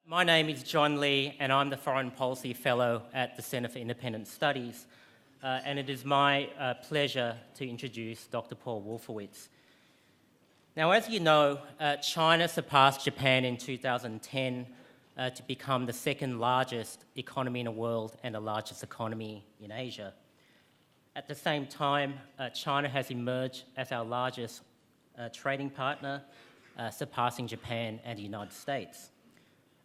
My name is John Lee, and I'm the Foreign Policy Fellow at the Centre for Independent Studies. And it is my pleasure to introduce Dr. Paul Wolfowitz. Now, as you know, China surpassed Japan in 2010 to become the second largest economy in the world and the largest economy in Asia. At the same time, China has emerged as our largest trading partner, surpassing Japan and the United States.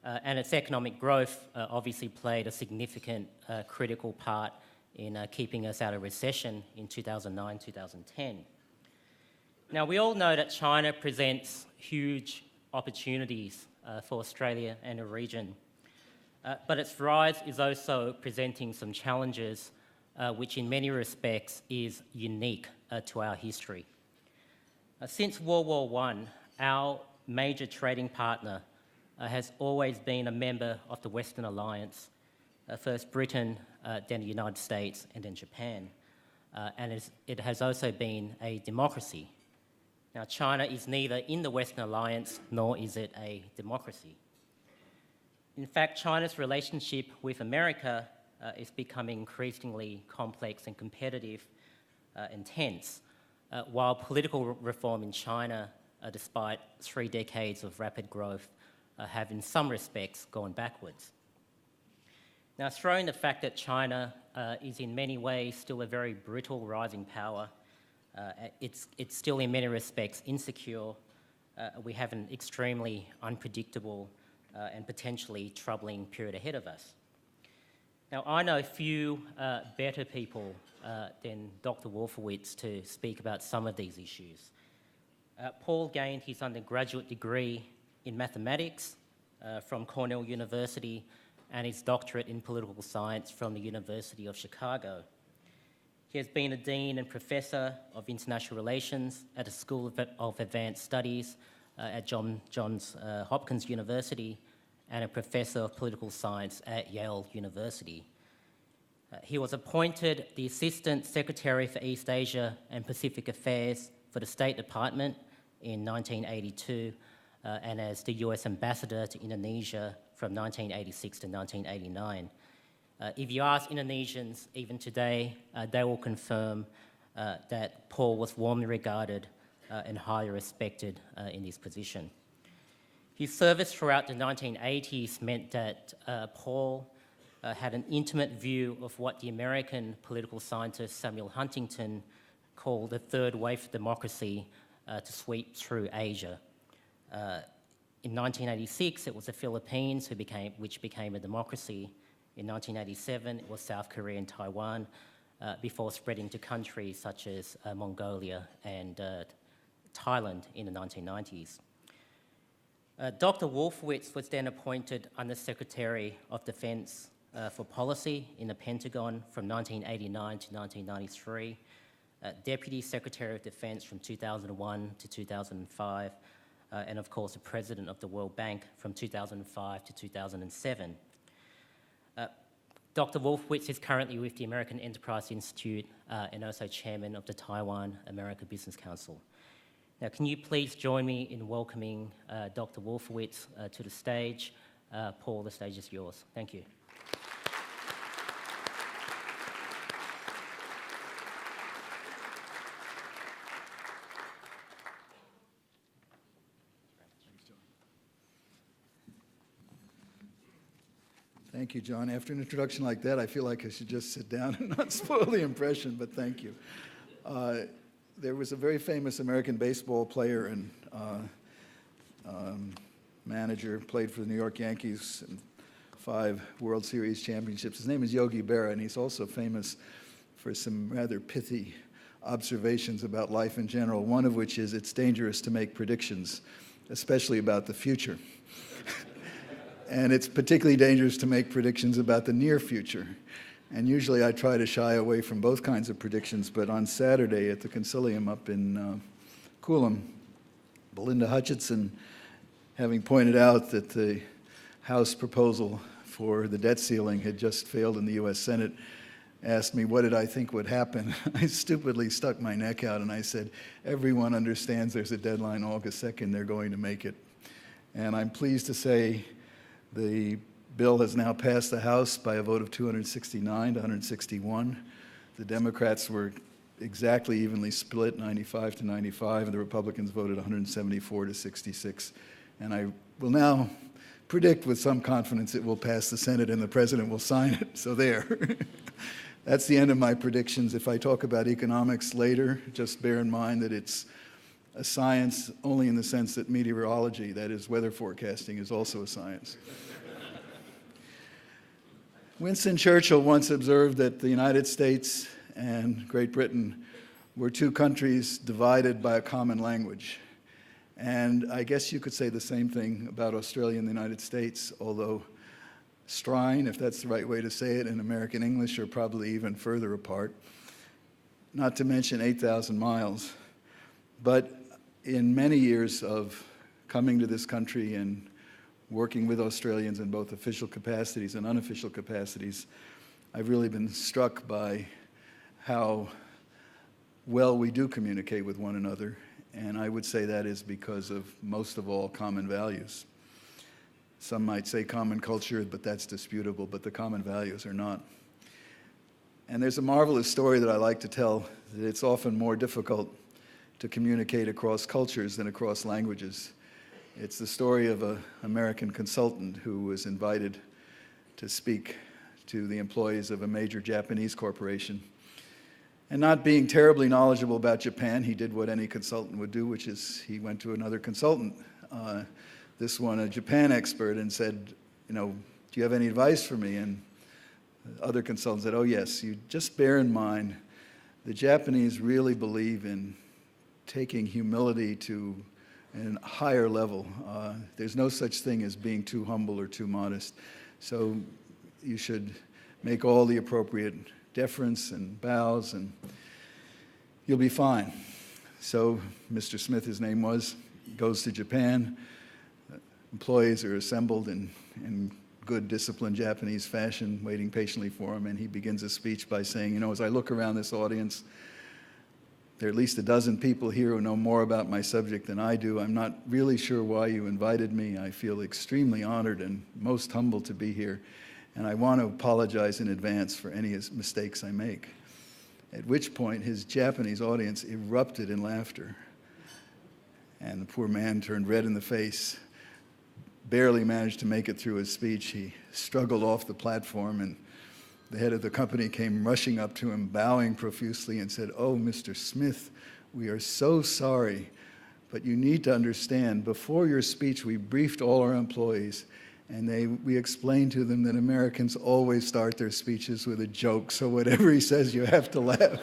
And its economic growth obviously played a significant critical part in keeping us out of recession in 2009, 2010. Now, we all know that China presents huge opportunities for Australia and the region, but its rise is also presenting some challenges which in many respects is unique to our history. Since World War I, our major trading partner has always been a member of the Western Alliance, first Britain, then the United States, and then Japan. And it has also been a democracy. Now, China is neither in the Western Alliance nor is it a democracy. In fact, China's relationship with America is becoming increasingly complex and competitive and tense, while political reform in China, despite 3 decades of rapid growth, have in some respects gone backwards. Now, throwing the fact that China is in many ways still a very brittle rising power, it's still in many respects insecure, we have an extremely unpredictable and potentially troubling period ahead of us. Now, I know few better people than Dr. Wolfowitz to speak about some of these issues. Paul gained his undergraduate degree in mathematics from Cornell University and his doctorate in political science from the University of Chicago. He has been a dean and professor of international relations at the School of Advanced Studies at Johns Hopkins University and a professor of political science at Yale University. He was appointed the Assistant Secretary for East Asia and Pacific Affairs for the State Department in 1982 and as the US Ambassador to Indonesia from 1986 to 1989. If you ask Indonesians even today, they will confirm that Paul was warmly regarded and highly respected in this position. His service throughout the 1980s meant that Paul had an intimate view of what the American political scientist Samuel Huntington called the third wave of democracy to sweep through Asia. In 1986, it was the Philippines which became a democracy. In 1987, it was South Korea and Taiwan, before spreading to countries such as Mongolia and Thailand in the 1990s. Dr. Wolfowitz was then appointed Undersecretary of Defense for Policy in the Pentagon from 1989 to 1993, Deputy Secretary of Defense from 2001 to 2005, and of course the President of the World Bank from 2005 to 2007. Dr. Wolfowitz is currently with the American Enterprise Institute and also Chairman of the Taiwan America Business Council. Now, can you please join me in welcoming Dr. Wolfowitz to the stage? Paul, the stage is yours. Thank you. Thank you, John. After an introduction like that, I feel like I should just sit down and not spoil the impression, but thank you. There was a very famous American baseball player and manager, played for the New York Yankees and 5 World Series championships. His name is Yogi Berra, and he's also famous for some rather pithy observations about life in general, one of which is it's dangerous to make predictions, especially about the future. And it's particularly dangerous to make predictions about the near future. And usually I try to shy away from both kinds of predictions, but on Saturday at the Concilium up in Coolum, Belinda Hutchinson, having pointed out that the House proposal for the debt ceiling had just failed in the US Senate, asked me what did I think would happen. I stupidly stuck my neck out and I said, everyone understands there's a deadline August 2nd, they're going to make it. And I'm pleased to say The bill has now passed the House by a vote of 269 to 161. The Democrats were exactly evenly split, 95 to 95, and the Republicans voted 174 to 66. And I will now predict with some confidence it will pass the Senate and the President will sign it. So there. That's the end of my predictions. If I talk about economics later, just bear in mind that it's a science only in the sense that meteorology, that is weather forecasting, is also a science. Winston Churchill once observed that the United States and Great Britain were two countries divided by a common language. And I guess you could say the same thing about Australia and the United States, although Strine, if that's the right way to say it, and American English are probably even further apart, not to mention 8,000 miles. But in many years of coming to this country and working with Australians in both official capacities and unofficial capacities, I've really been struck by how well we do communicate with one another, and I would say that is because of, most of all, common values. Some might say common culture, but that's disputable, but the common values are not. And there's a marvelous story that I like to tell, that it's often more difficult to communicate across cultures than across languages. It's the story of an American consultant who was invited to speak to the employees of a major Japanese corporation. And not being terribly knowledgeable about Japan, he did what any consultant would do, which is he went to another consultant, this one a Japan expert, and said, do you have any advice for me? And the other consultant said, oh yes, you just bear in mind the Japanese really believe in taking humility to a higher level. There's no such thing as being too humble or too modest. So you should make all the appropriate deference and bows, and you'll be fine. So Mr. Smith, his name was, goes to Japan. Employees are assembled in good, disciplined Japanese fashion, waiting patiently for him, and he begins his speech by saying, as I look around this audience, there are at least a dozen people here who know more about my subject than I do. I'm not really sure why you invited me. I feel extremely honored and most humbled to be here, and I want to apologize in advance for any mistakes I make. At which point, his Japanese audience erupted in laughter, and the poor man turned red in the face, barely managed to make it through his speech. He struggled off the platform, and the head of the company came rushing up to him, bowing profusely, and said, "Oh, Mr. Smith, we are so sorry, but you need to understand, before your speech, we briefed all our employees, and we explained to them that Americans always start their speeches with a joke, so whatever he says, you have to laugh."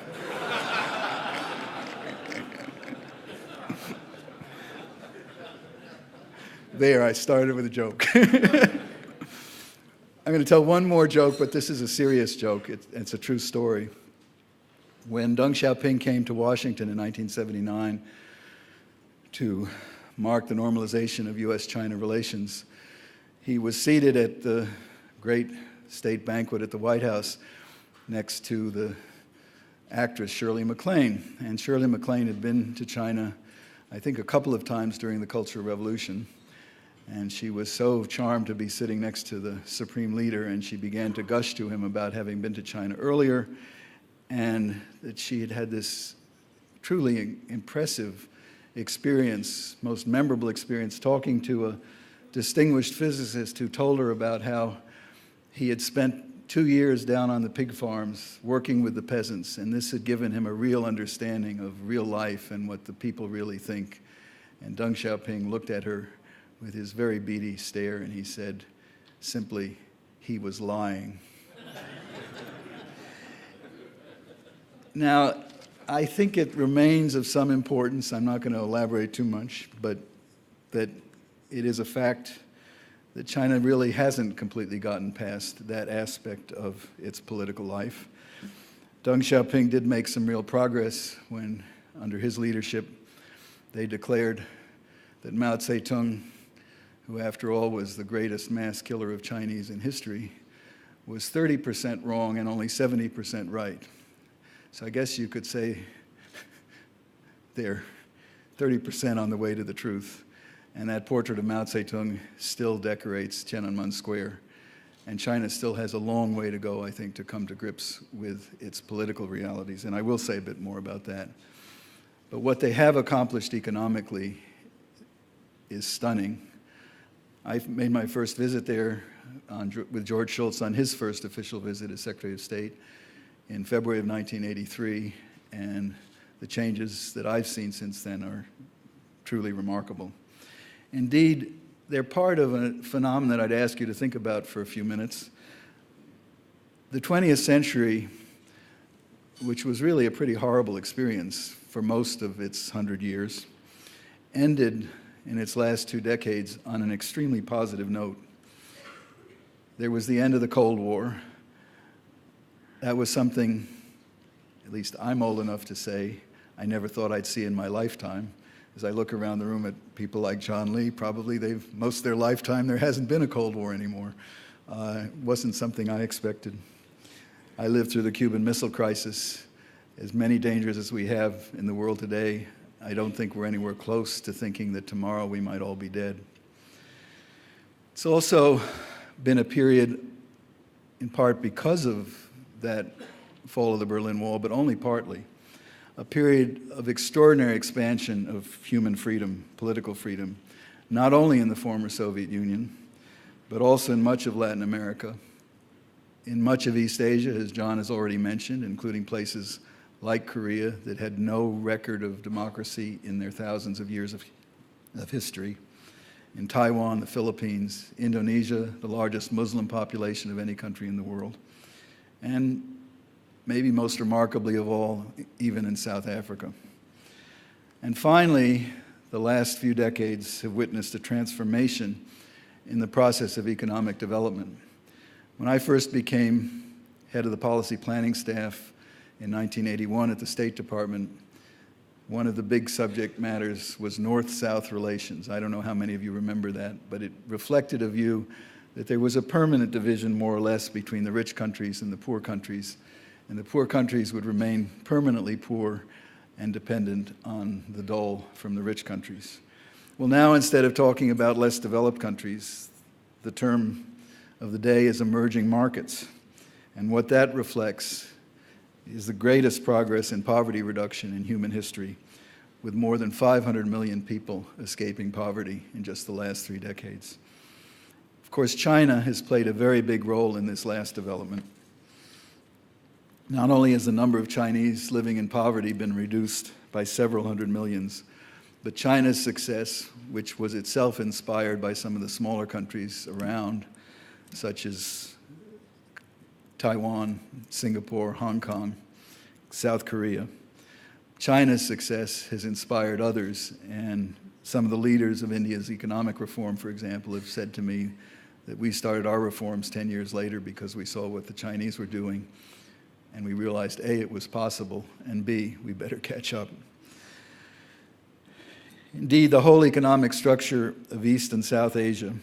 There, I started with a joke. I'm going to tell one more joke, but this is a serious joke. It's a true story. When Deng Xiaoping came to Washington in 1979 to mark the normalization of U.S.-China relations, he was seated at the great state banquet at the White House next to the actress Shirley MacLaine. And Shirley MacLaine had been to China, I think, a couple of times during the Cultural Revolution. And she was so charmed to be sitting next to the supreme leader, and she began to gush to him about having been to China earlier, and that she had had this truly impressive experience, most memorable experience, talking to a distinguished physicist who told her about how he had spent 2 years down on the pig farms working with the peasants, and this had given him a real understanding of real life and what the people really think. And Deng Xiaoping looked at her with his very beady stare, and he said simply, he was lying. Now, I think it remains of some importance, I'm not going to elaborate too much, but that it is a fact that China really hasn't completely gotten past that aspect of its political life. Deng Xiaoping did make some real progress when, under his leadership, they declared that Mao Zedong, who after all was the greatest mass killer of Chinese in history, was 30% wrong and only 70% right. So I guess you could say they're 30% on the way to the truth. And that portrait of Mao Zedong still decorates Tiananmen Square. And China still has a long way to go, I think, to come to grips with its political realities. And I will say a bit more about that. But what they have accomplished economically is stunning. I made my first visit there with George Shultz on his first official visit as Secretary of State in February of 1983, and the changes that I've seen since then are truly remarkable. Indeed, they're part of a phenomenon that I'd ask you to think about for a few minutes. The 20th century, which was really a pretty horrible experience for most of its 100 years, ended in its last 2 decades on an extremely positive note. There was the end of the Cold War. That was something, at least I'm old enough to say, I never thought I'd see in my lifetime. As I look around the room at people like John Lee, probably most of their lifetime there hasn't been a Cold War anymore. It wasn't something I expected. I lived through the Cuban Missile Crisis. As many dangers as we have in the world today, I don't think we're anywhere close to thinking that tomorrow we might all be dead. It's also been a period, in part because of that fall of the Berlin Wall, but only partly, a period of extraordinary expansion of human freedom, political freedom, not only in the former Soviet Union, but also in much of Latin America, in much of East Asia, as John has already mentioned, including places like Korea that had no record of democracy in their thousands of years of history, in Taiwan, the Philippines, Indonesia, the largest Muslim population of any country in the world, and maybe most remarkably of all, even in South Africa. And finally, the last few decades have witnessed a transformation in the process of economic development. When I first became head of the policy planning staff in 1981 at the State Department, one of the big subject matters was North-South relations. I don't know how many of you remember that, but it reflected a view that there was a permanent division, more or less, between the rich countries and the poor countries, and the poor countries would remain permanently poor and dependent on the dole from the rich countries. Well, now, instead of talking about less developed countries, the term of the day is emerging markets. And what that reflects is the greatest progress in poverty reduction in human history, with more than 500 million people escaping poverty in just the last 3 decades. Of course, China has played a very big role in this last development. Not only has the number of Chinese living in poverty been reduced by several hundred millions, but China's success, which was itself inspired by some of the smaller countries around, such as Taiwan, Singapore, Hong Kong, South Korea. China's success has inspired others, and some of the leaders of India's economic reform, for example, have said to me that we started our reforms 10 years later because we saw what the Chinese were doing, and we realized, A, it was possible, and B, we better catch up. Indeed, the whole economic structure of East and South Asia,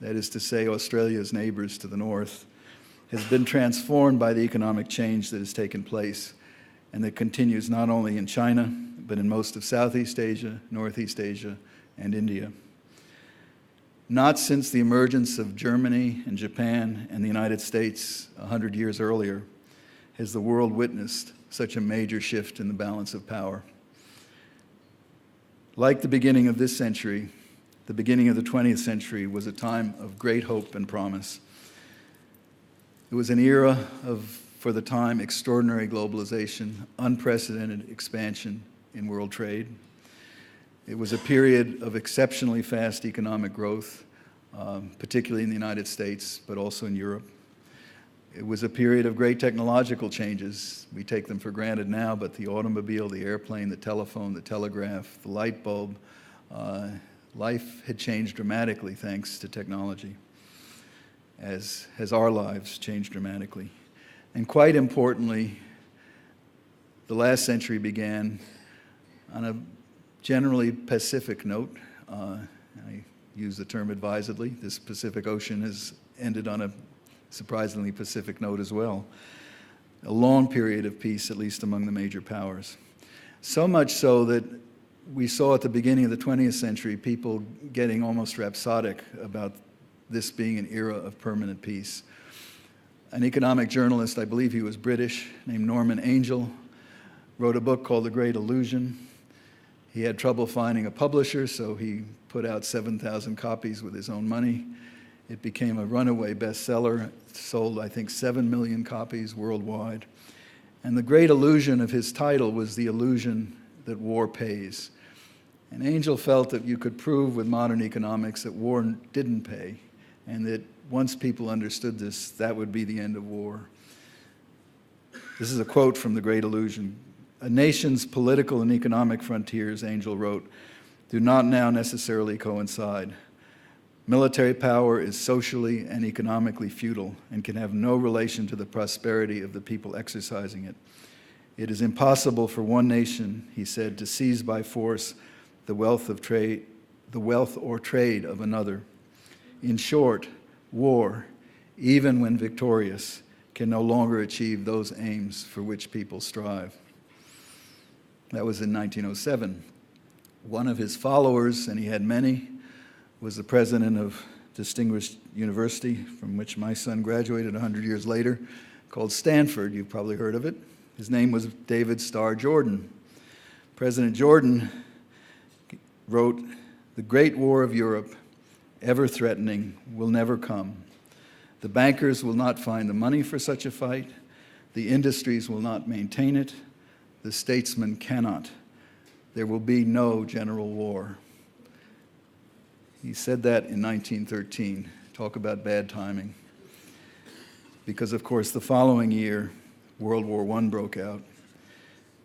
that is to say Australia's neighbors to the north, has been transformed by the economic change that has taken place and that continues not only in China, but in most of Southeast Asia, Northeast Asia, and India. Not since the emergence of Germany and Japan and the United States 100 years earlier has the world witnessed such a major shift in the balance of power. Like the beginning of this century, the beginning of the 20th century was a time of great hope and promise. It was an era of, for the time, extraordinary globalization, unprecedented expansion in world trade. It was a period of exceptionally fast economic growth, particularly in the United States, but also in Europe. It was a period of great technological changes. We take them for granted now, but the automobile, the airplane, the telephone, the telegraph, the light bulb, life had changed dramatically thanks to technology, as has our lives changed dramatically. And quite importantly, the last century began on a generally pacific note. I use the term advisedly. This Pacific Ocean has ended on a surprisingly pacific note as well. A long period of peace, at least among the major powers. So much so that we saw at the beginning of the 20th century people getting almost rhapsodic about this being an era of permanent peace. An economic journalist, I believe he was British, named Norman Angell, wrote a book called The Great Illusion. He had trouble finding a publisher, so he put out 7,000 copies with his own money. It became a runaway bestseller. It sold, I think, 7 million copies worldwide. And the great illusion of his title was the illusion that war pays. And Angell felt that you could prove with modern economics that war didn't pay, and that once people understood this, that would be the end of war. This is a quote from The Great Illusion. "A nation's political and economic frontiers," Angell wrote, "do not now necessarily coincide. Military power is socially and economically feudal and can have no relation to the prosperity of the people exercising it. It is impossible for one nation," he said, "to seize by force the wealth or trade of another. In short, war, even when victorious, can no longer achieve those aims for which people strive." That was in 1907. One of his followers, and he had many, was the president of distinguished university from which my son graduated 100 years later, called Stanford. You've probably heard of it. His name was David Starr Jordan. President Jordan wrote, "The great war of Europe, ever threatening, will never come. The bankers will not find the money for such a fight. The industries will not maintain it. The statesmen cannot. There will be no general war." He said that in 1913. Talk about bad timing. Because, of course, the following year, World War I broke out.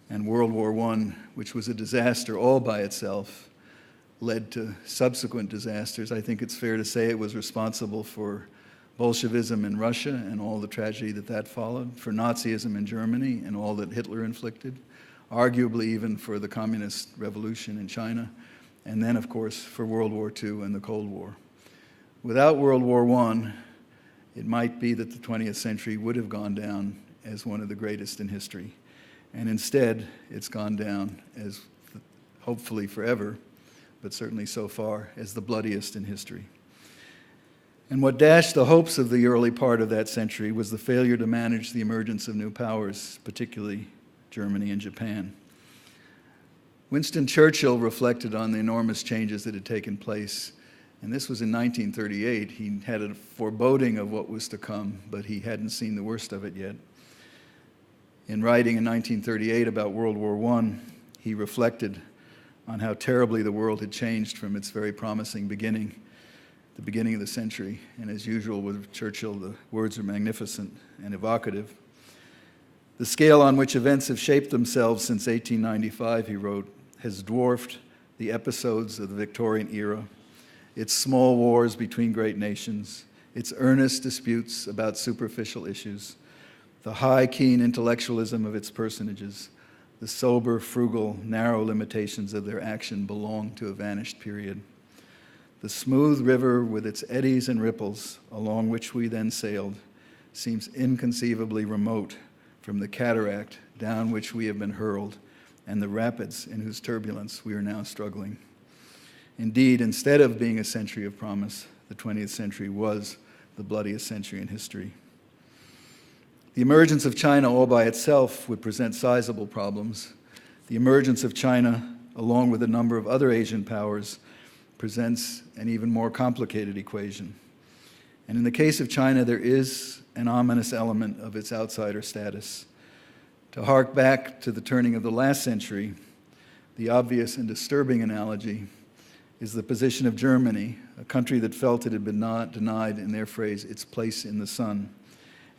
And World War I, which was a disaster all by itself, led to subsequent disasters. I think it's fair to say it was responsible for Bolshevism in Russia and all the tragedy that followed, for Nazism in Germany and all that Hitler inflicted, arguably even for the Communist Revolution in China, and then, of course, for World War II and the Cold War. Without World War I, it might be that the 20th century would have gone down as one of the greatest in history. And instead, it's gone down as, hopefully forever, but certainly so far, as the bloodiest in history. And what dashed the hopes of the early part of that century was the failure to manage the emergence of new powers, particularly Germany and Japan. Winston Churchill reflected on the enormous changes that had taken place, and this was in 1938. He had a foreboding of what was to come, but he hadn't seen the worst of it yet. In writing in 1938 about World War I, he reflected on how terribly the world had changed from its very promising beginning, the beginning of the century. And as usual with Churchill, the words are magnificent and evocative. "The scale on which events have shaped themselves since 1895," he wrote, "has dwarfed the episodes of the Victorian era, its small wars between great nations, its earnest disputes about superficial issues, the high, keen intellectualism of its personages, the sober, frugal, narrow limitations of their action belong to a vanished period. The smooth river with its eddies and ripples along which we then sailed seems inconceivably remote from the cataract down which we have been hurled and the rapids in whose turbulence we are now struggling. Indeed, instead of being a century of promise, the 20th century was the bloodiest century in history." The emergence of China all by itself would present sizable problems. The emergence of China, along with a number of other Asian powers, presents an even more complicated equation. And in the case of China, there is an ominous element of its outsider status. To hark back to the turning of the last century, the obvious and disturbing analogy is the position of Germany, a country that felt it had been denied, in their phrase, its place in the sun,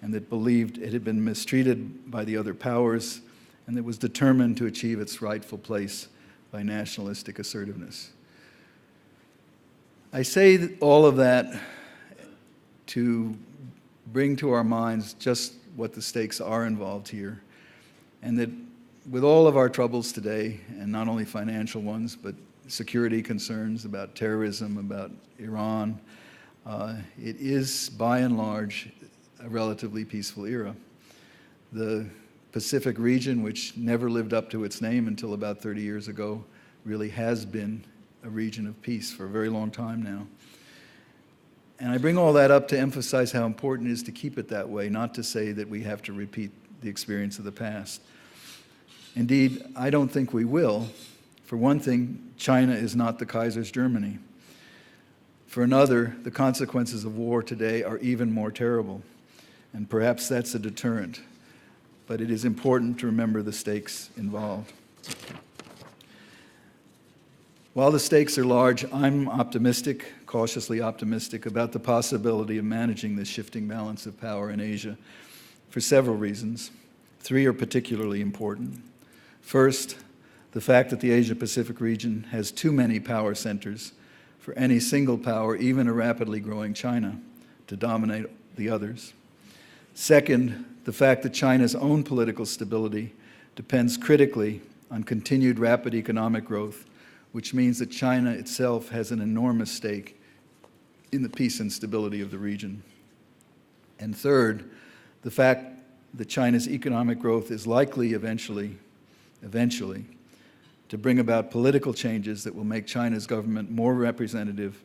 and that believed it had been mistreated by the other powers, and that was determined to achieve its rightful place by nationalistic assertiveness. I say all of that to bring to our minds just what the stakes are involved here, and that with all of our troubles today, and not only financial ones, but security concerns about terrorism, about Iran, it is, by and large, a relatively peaceful era. The Pacific region, which never lived up to its name until about 30 years ago, really has been a region of peace for a very long time now. And I bring all that up to emphasize how important it is to keep it that way, not to say that we have to repeat the experience of the past. Indeed, I don't think we will. For one thing, China is not the Kaiser's Germany. For another, the consequences of war today are even more terrible, and perhaps that's a deterrent. But it is important to remember the stakes involved. While the stakes are large, I'm optimistic, cautiously optimistic, about the possibility of managing this shifting balance of power in Asia for several reasons. Three are particularly important. First, the fact that the Asia-Pacific region has too many power centers for any single power, even a rapidly growing China, to dominate the others. Second, the fact that China's own political stability depends critically on continued rapid economic growth, which means that China itself has an enormous stake in the peace and stability of the region. And third, the fact that China's economic growth is likely eventually, to bring about political changes that will make China's government more representative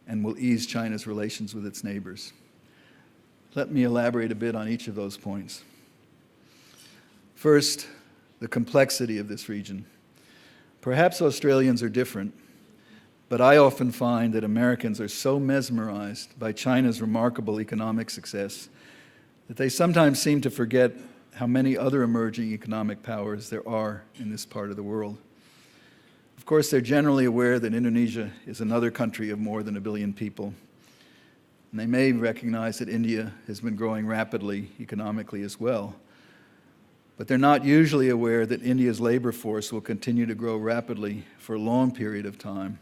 and will ease China's relations with its neighbors. Let me elaborate a bit on each of those points. First, the complexity of this region. Perhaps Australians are different, but I often find that Americans are so mesmerized by China's remarkable economic success that they sometimes seem to forget how many other emerging economic powers there are in this part of the world. Of course, they're generally aware that Indonesia is another country of more than 1 billion people. And they may recognize that India has been growing rapidly economically as well. But they're not usually aware that India's labor force will continue to grow rapidly for a long period of time,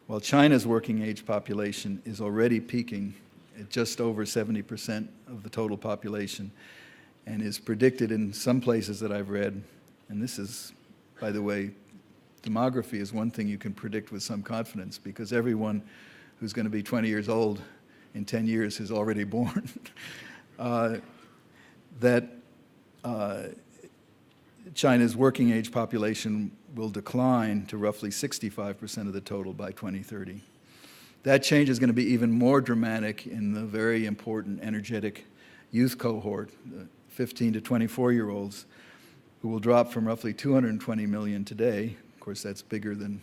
while China's working age population is already peaking at just over 70% of the total population, and is predicted in some places that I've read, and this is, by the way, demography is one thing you can predict with some confidence, because everyone who's going to be 20 years old in 10 years is already born, that China's working age population will decline to roughly 65% of the total by 2030. That change is going to be even more dramatic in the very important, energetic youth cohort, the 15 to 24-year-olds, who will drop from roughly 220 million today, of course that's bigger than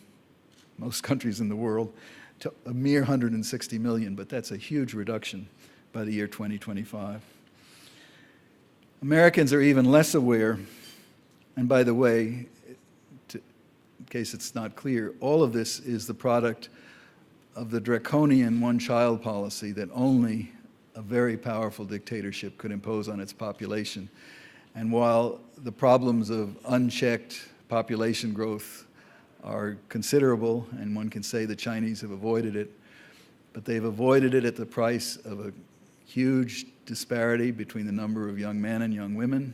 most countries in the world, to a mere 160 million, but that's a huge reduction by the year 2025. Americans are even less aware, and by the way, in case it's not clear, all of this is the product of the draconian one-child policy that only a very powerful dictatorship could impose on its population. And while the problems of unchecked population growth are considerable, and one can say the Chinese have avoided it, but they've avoided it at the price of a huge disparity between the number of young men and young women.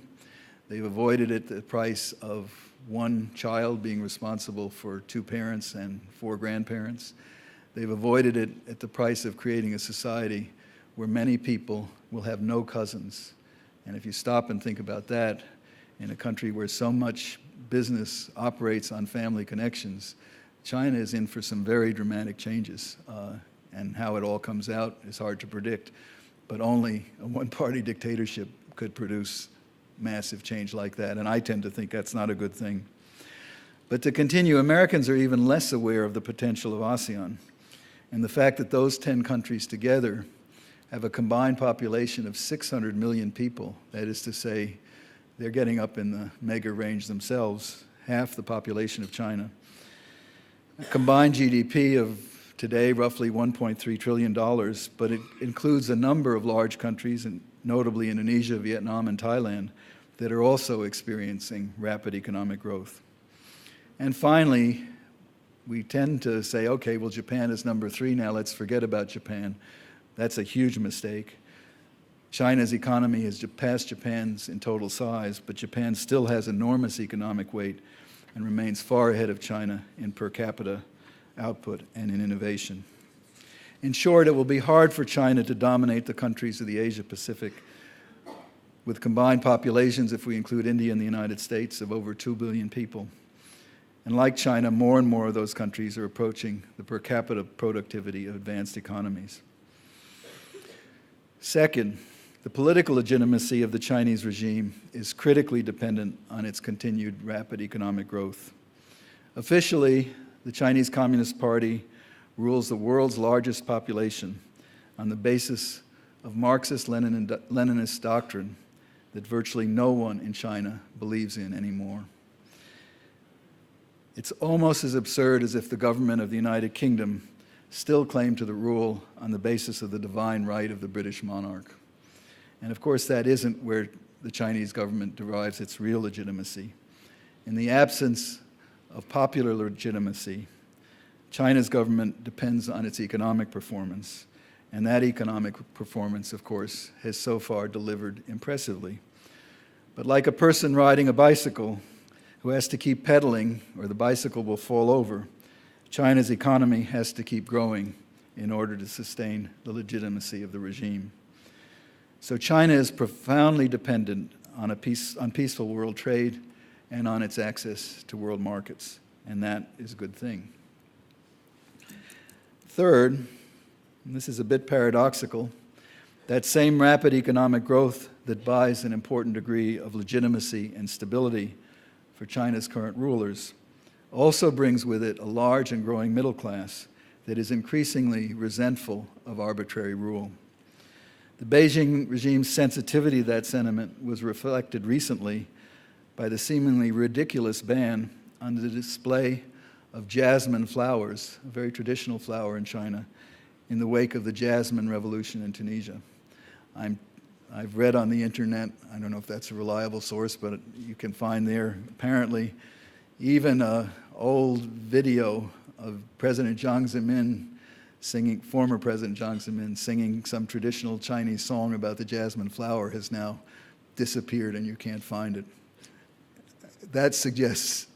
They've avoided it at the price of one child being responsible for 2 parents and 4 grandparents. They've avoided it at the price of creating a society where many people will have no cousins. And if you stop and think about that, in a country where so much business operates on family connections, China is in for some very dramatic changes. And how it all comes out is hard to predict. But only a one-party dictatorship could produce massive change like that. And I tend to think that's not a good thing. But to continue, Americans are even less aware of the potential of ASEAN and the fact that those 10 countries together have a combined population of 600 million people. That is to say, they're getting up in the mega range themselves, half the population of China. A combined GDP of today, roughly $1.3 trillion, but it includes a number of large countries, and notably Indonesia, Vietnam, and Thailand, that are also experiencing rapid economic growth. And finally, we tend to say, okay, well, Japan is number 3 now, let's forget about Japan. That's a huge mistake. China's economy has passed Japan's in total size, but Japan still has enormous economic weight and remains far ahead of China in per capita output and in innovation. In short, it will be hard for China to dominate the countries of the Asia-Pacific with combined populations, if we include India and the United States, of over 2 billion people. And like China, more and more of those countries are approaching the per capita productivity of advanced economies. Second, the political legitimacy of the Chinese regime is critically dependent on its continued rapid economic growth. Officially, the Chinese Communist Party rules the world's largest population on the basis of Marxist-Leninist doctrine that virtually no one in China believes in anymore. It's almost as absurd as if the government of the United Kingdom still claimed to the rule on the basis of the divine right of the British monarch. And of course, that isn't where the Chinese government derives its real legitimacy. In the absence of popular legitimacy, China's government depends on its economic performance, and that economic performance, of course, has so far delivered impressively. But like a person riding a bicycle who has to keep pedaling or the bicycle will fall over, China's economy has to keep growing in order to sustain the legitimacy of the regime. So China is profoundly dependent on peaceful world trade and on its access to world markets, and that is a good thing. Third, and this is a bit paradoxical, that same rapid economic growth that buys an important degree of legitimacy and stability for China's current rulers also brings with it a large and growing middle class that is increasingly resentful of arbitrary rule. The Beijing regime's sensitivity to that sentiment was reflected recently by the seemingly ridiculous ban on the display of jasmine flowers, a very traditional flower in China, in the wake of the Jasmine Revolution in Tunisia. I've read on the internet, I don't know if that's a reliable source, but you can find there apparently even an old video of President Jiang Zemin singing, former President Jiang Zemin singing some traditional Chinese song about the jasmine flower has now disappeared and you can't find it. That suggests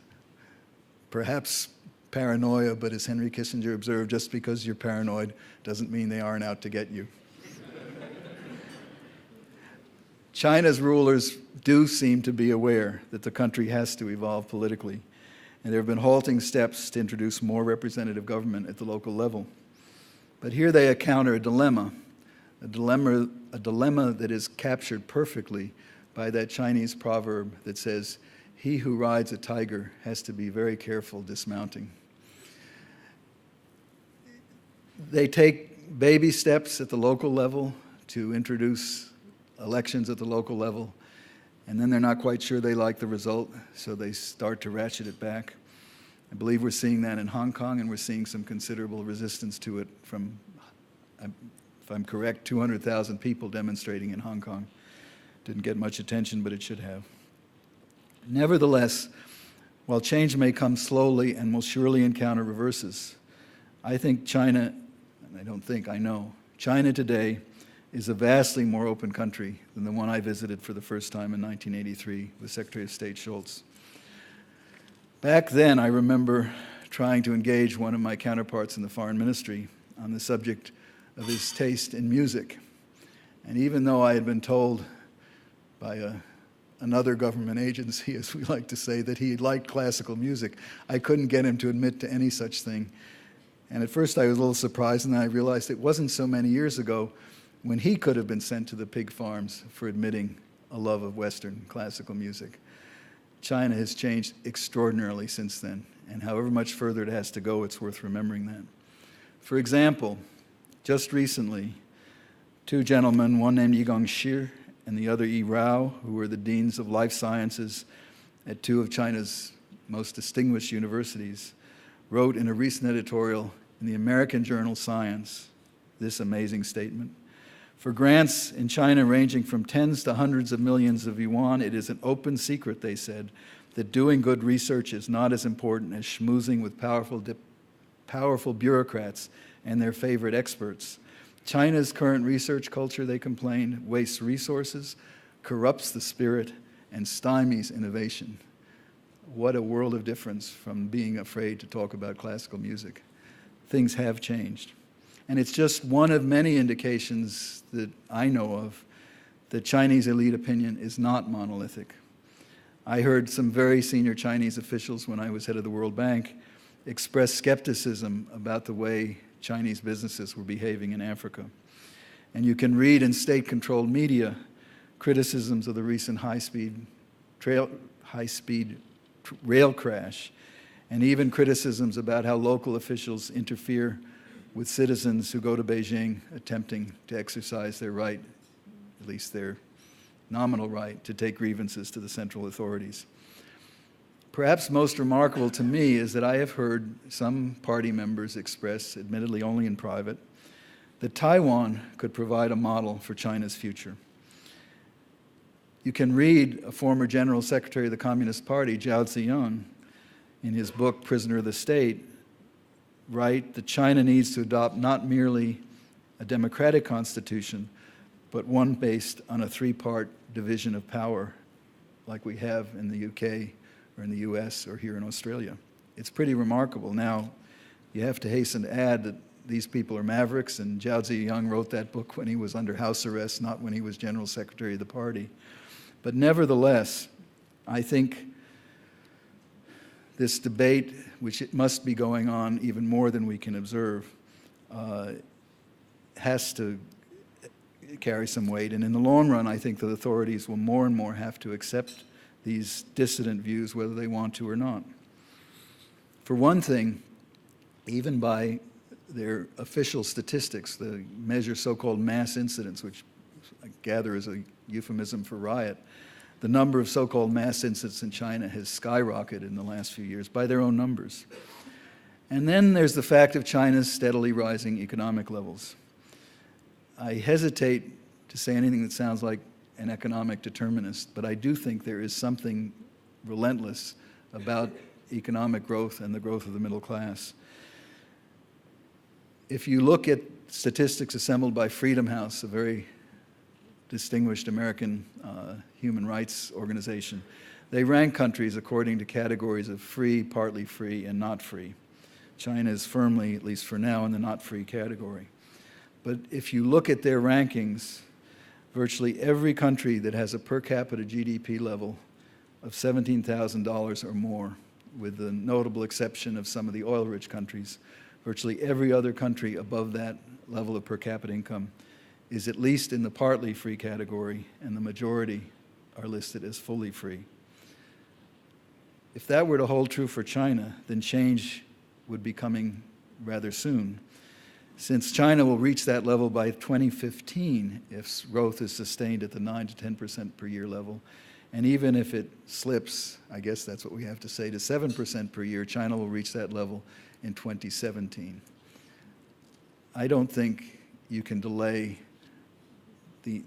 perhaps paranoia, but as Henry Kissinger observed, just because you're paranoid doesn't mean they aren't out to get you. China's rulers do seem to be aware that the country has to evolve politically, and there have been halting steps to introduce more representative government at the local level. But here they encounter a dilemma that is captured perfectly by that Chinese proverb that says, "He who rides a tiger has to be very careful dismounting." They take baby steps at the local level to introduce elections at the local level, and then they're not quite sure they like the result, so they start to ratchet it back. I believe we're seeing that in Hong Kong, and we're seeing some considerable resistance to it from, if I'm correct, 200,000 people demonstrating in Hong Kong. Didn't get much attention, but it should have. Nevertheless, while change may come slowly and will surely encounter reverses, I think China, and I don't think, I know, China today is a vastly more open country than the one I visited for the first time in 1983 with Secretary of State Schultz. Back then, I remember trying to engage one of my counterparts in the foreign ministry on the subject of his taste in music. And even though I had been told by another government agency, as we like to say, that he liked classical music, I couldn't get him to admit to any such thing. And at first I was a little surprised, and then I realized it wasn't so many years ago when he could have been sent to the pig farms for admitting a love of Western classical music. China has changed extraordinarily since then, and however much further it has to go, it's worth remembering that. For example, just recently, two gentlemen, one named Yigong Shi and the other Yi Rao, who were the deans of life sciences at two of China's most distinguished universities, wrote in a recent editorial in the American journal Science this amazing statement: "For grants in China ranging from tens to hundreds of millions of yuan, it is an open secret," they said, "that doing good research is not as important as schmoozing with powerful bureaucrats and their favorite experts. China's current research culture," they complained, "wastes resources, corrupts the spirit, and stymies innovation." What a world of difference from being afraid to talk about classical music. Things have changed. And it's just one of many indications that I know of that Chinese elite opinion is not monolithic. I heard some very senior Chinese officials when I was head of the World Bank express skepticism about the way Chinese businesses were behaving in Africa. And you can read in state-controlled media criticisms of the recent high-speed rail crash, and even criticisms about how local officials interfere with citizens who go to Beijing attempting to exercise their right, at least their nominal right, to take grievances to the central authorities. Perhaps most remarkable to me is that I have heard some party members express, admittedly only in private, that Taiwan could provide a model for China's future. You can read a former General Secretary of the Communist Party, Zhao Ziyang, in his book, Prisoner of the State, write that China needs to adopt not merely a democratic constitution, but one based on a three-part division of power, like we have in the UK or in the US or here in Australia. It's pretty remarkable. Now, you have to hasten to add that these people are mavericks, and Zhao Ziyang wrote that book when he was under house arrest, not when he was General Secretary of the party. But nevertheless, I think this debate, which it must be going on even more than we can observe, has to carry some weight. And in the long run, I think that authorities will more and more have to accept these dissident views, whether they want to or not. For one thing, even by their official statistics, the measure so-called mass incidents, which I gather is a euphemism for riot, the number of so-called mass incidents in China has skyrocketed in the last few years by their own numbers. And then there's the fact of China's steadily rising economic levels. I hesitate to say anything that sounds like an economic determinist, but I do think there is something relentless about economic growth and the growth of the middle class. If you look at statistics assembled by Freedom House, a very distinguished American human rights organization, they rank countries according to categories of free, partly free, and not free. China is firmly, at least for now, in the not free category. But if you look at their rankings, virtually every country that has a per capita GDP level of $17,000 or more, with the notable exception of some of the oil-rich countries, virtually every other country above that level of per capita income is at least in the partly free category, and the majority are listed as fully free. If that were to hold true for China, then change would be coming rather soon. Since China will reach that level by 2015 if growth is sustained at the 9 to 10% per year level, and even if it slips, I guess that's what we have to say, to 7% per year, China will reach that level in 2017. I don't think you can delay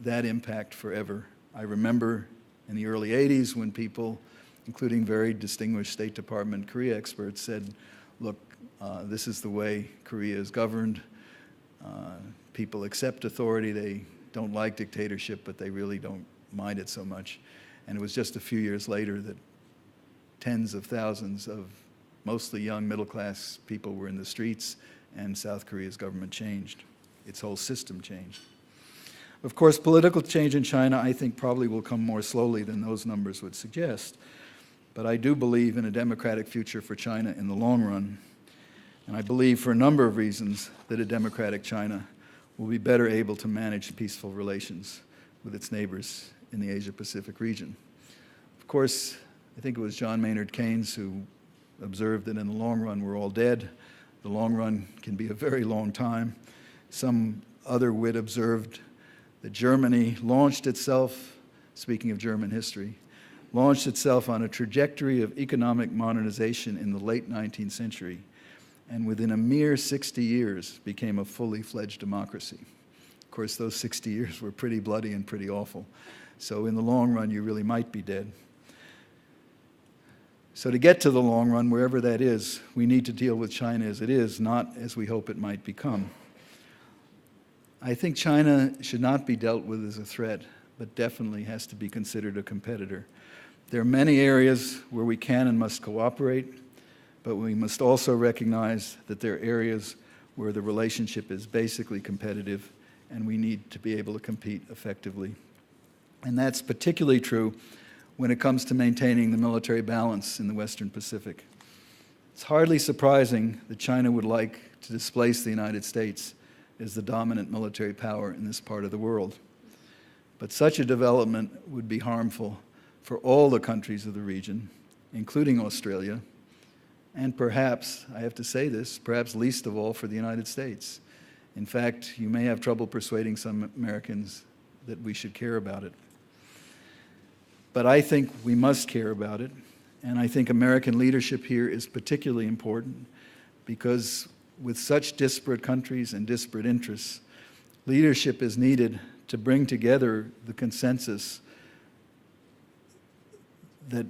that impact forever. I remember in the early 80s when people, including very distinguished State Department Korea experts, said, look, this is the way Korea is governed. People accept authority. They don't like dictatorship, but they really don't mind it so much. And it was just a few years later that tens of thousands of mostly young middle-class people were in the streets, and South Korea's government changed. Its whole system changed. Of course, political change in China, I think, probably will come more slowly than those numbers would suggest. But I do believe in a democratic future for China in the long run. And I believe, for a number of reasons, that a democratic China will be better able to manage peaceful relations with its neighbors in the Asia-Pacific region. Of course, I think it was John Maynard Keynes who observed that in the long run we're all dead. The long run can be a very long time. Some other wit observed that Germany launched itself, speaking of German history, launched itself on a trajectory of economic modernization in the late 19th century, and within a mere 60 years became a fully fledged democracy. Of course, those 60 years were pretty bloody and pretty awful. So in the long run, you really might be dead. So to get to the long run, wherever that is, we need to deal with China as it is, not as we hope it might become. I think China should not be dealt with as a threat, but definitely has to be considered a competitor. There are many areas where we can and must cooperate, but we must also recognize that there are areas where the relationship is basically competitive, and we need to be able to compete effectively. And that's particularly true when it comes to maintaining the military balance in the Western Pacific. It's hardly surprising that China would like to displace the United States as the dominant military power in this part of the world. But such a development would be harmful for all the countries of the region, including Australia, and perhaps, I have to say this, perhaps least of all for the United States. In fact, you may have trouble persuading some Americans that we should care about it. But I think we must care about it, and I think American leadership here is particularly important because with such disparate countries and disparate interests, leadership is needed to bring together the consensus that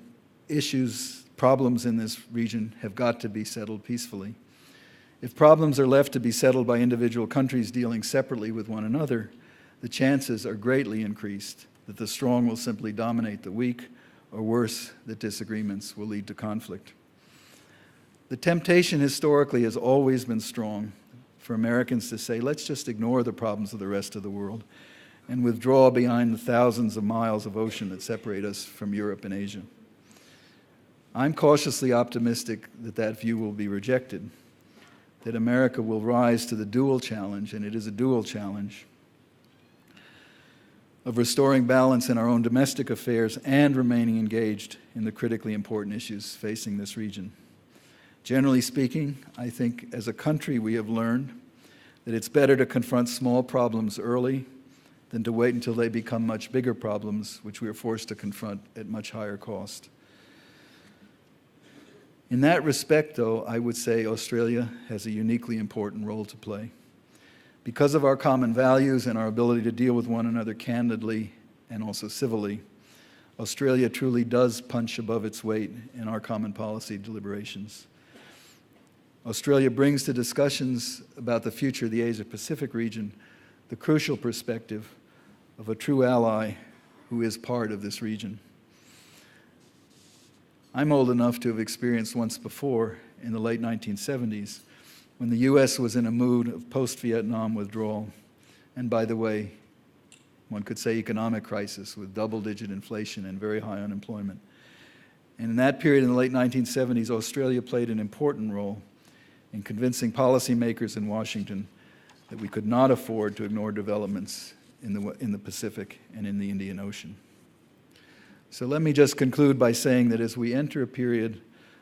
problems in this region have got to be settled peacefully. If problems are left to be settled by individual countries dealing separately with one another, the chances are greatly increased that the strong will simply dominate the weak, or worse, that disagreements will lead to conflict. The temptation historically has always been strong for Americans to say, let's just ignore the problems of the rest of the world and withdraw behind the thousands of miles of ocean that separate us from Europe and Asia. I'm cautiously optimistic that that view will be rejected, that America will rise to the dual challenge, and it is a dual challenge, of restoring balance in our own domestic affairs and remaining engaged in the critically important issues facing this region. Generally speaking, I think as a country we have learned that it's better to confront small problems early than to wait until they become much bigger problems, which we are forced to confront at much higher cost. In that respect, though, I would say Australia has a uniquely important role to play. Because of our common values and our ability to deal with one another candidly and also civilly, Australia truly does punch above its weight in our common policy deliberations. Australia brings to discussions about the future of the Asia-Pacific region the crucial perspective of a true ally who is part of this region. I'm old enough to have experienced once before, in the late 1970s, when the U.S. was in a mood of post-Vietnam withdrawal, and by the way, one could say economic crisis with double-digit inflation and very high unemployment. And in that period, in the late 1970s, Australia played an important role in convincing policymakers in Washington that we could not afford to ignore developments in the Pacific and in the Indian Ocean. So let me just conclude by saying that as we enter a period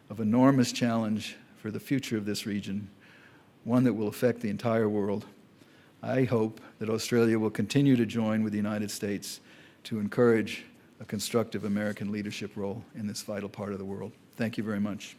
of enormous challenge for the future of this region, one that will affect the entire world, I hope that Australia will continue to join with the United States to encourage a constructive American leadership role in this vital part of the world. Thank you very much.